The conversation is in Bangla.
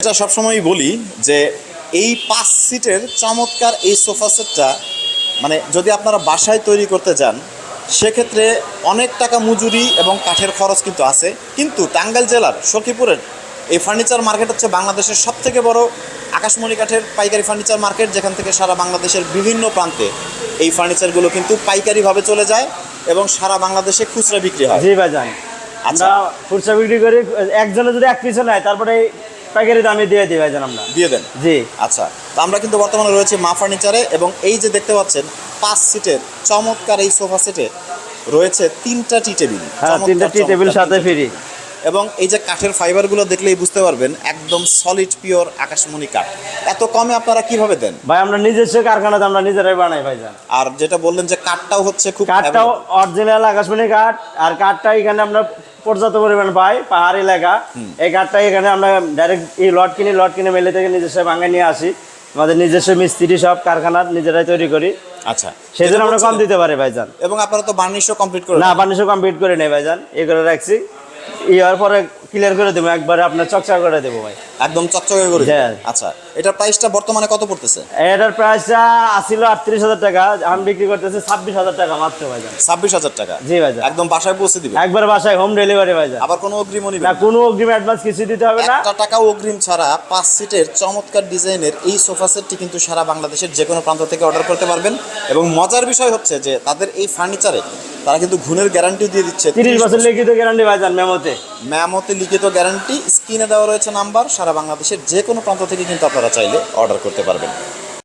এটা সবসময়ই বলি যে এই 5 সিটের চমৎকার এই সোফা সেটটা মানে যদি আপনারা বাসায় তৈরি করতে যান সেক্ষেত্রে অনেক টাকা মজুরি এবং কাঠের খরচ কিন্তু আছে, কিন্তু টাঙ্গাইল জেলার সখীপুরের এই ফার্নিচার মার্কেট হচ্ছে বাংলাদেশের সবথেকে বড় আকাশমণি কাঠের পাইকারি ফার্নিচার মার্কেট, যেখান থেকে সারা বাংলাদেশের বিভিন্ন প্রান্তে এই ফার্নিচারগুলো কিন্তু পাইকারিভাবে চলে যায় এবং সারা বাংলাদেশে খুচরা বিক্রি হয়। জি ভাইজান, আমরা খুচরা বিক্রি করি, একজনে যদি এক পিছু নেয় তারপরে পাইকারি দামে দিয়ে দিই ভাইজান, আমরা দিয়ে দেন। জি আচ্ছা, তো আমরা কিন্তু বর্তমানে রয়েছে মা ফার্নিচারে এবং এই যে দেখতে পাচ্ছেন 5 সিটের চমৎকার এই সোফা সেটে রয়েছে 3টা টি টেবিল। হ্যাঁ, 3টা টি টেবিল সাথে ফ্রি। এবং এই যে কাঠের ফাইবারগুলো দেখলেই বুঝতে পারবেন একদম সলিড পিওর আকাশমণি কাঠ। এত কমে আপনারা কিভাবে দেন ভাই? আমরা নিজস্ব কারখানাতে আমরা নিজেরাই বানাই ভাইজান। আর যেটা বললেন যে কাঠটাও হচ্ছে খুব কাঠটাও অরিজিনাল আকাশমণি কাঠ, আর কাঠটা এখানে আমরা পর্যাপ্ত পরিমাণ পাই, পাহাড়ি এলাকা। এই কাঠটা এখানে আমরা ডাইরেক্ট এই লট কিনে মেলে থেকে নিজস্ব ভাঙে নিয়ে আসি। আমাদের নিজস্ব মিস্ত্রি সব কারখানার নিজেরাই তৈরি করি। আচ্ছা, সেই জন্য আমরা কম দিতে পারি ভাইজান। এবং আপনারা তো বার্নিশও কমপ্লিট করে না, বার্নিশও কমপ্লিট করে নেই ভাইজান, এই করে রাখছি। ইয়ার পরে ক্লিয়ার করে দেবো, একবারে আপনার চকচক করে দেবো ভাই, একদম চকচকে করে হ্যাঁ। আচ্ছা, এটার প্রাইসটা বর্তমানে কত পড়তেছে? এটার প্রাইসটা আসছিল 38,000 টাকা, আমি বিক্রি করতেছি 26,000 টাকা মাত্র ভাইজান। 26,000 টাকা? জি ভাইজান, একদম বাসায় পৌঁছে দিবে? একবার বাসায় হোম ডেলিভারি ভাইজান। আবার কোনো অগ্রিমও নিবে না, কোনো অগ্রিম অ্যাডভান্স কিছু দিতে হবে না। 1 টাকাও অগ্রিম ছাড়া 5 সিটের চমৎকার ডিজাইনের এই সোফা সেটটি কিন্তু সারা বাংলাদেশের যে কোনো প্রান্ত থেকে অর্ডার করতে পারবেন। এবং মজার বিষয় হচ্ছে যে তাদের এই ফার্নিচারে তারা কিন্তু ঘুণের গ্যারান্টি দিয়ে দিচ্ছে, 30 বছর লিখিত গ্যারান্টি ভাইজান। মেমোতে লিখিত গ্যারান্টি, স্ক্রিনে দেওয়া রয়েছে নাম্বার। সারা বাংলাদেশের যে কোনো প্রান্ত থেকে কিন্তু আপনারা চাইলে অর্ডার করতে পারবেন।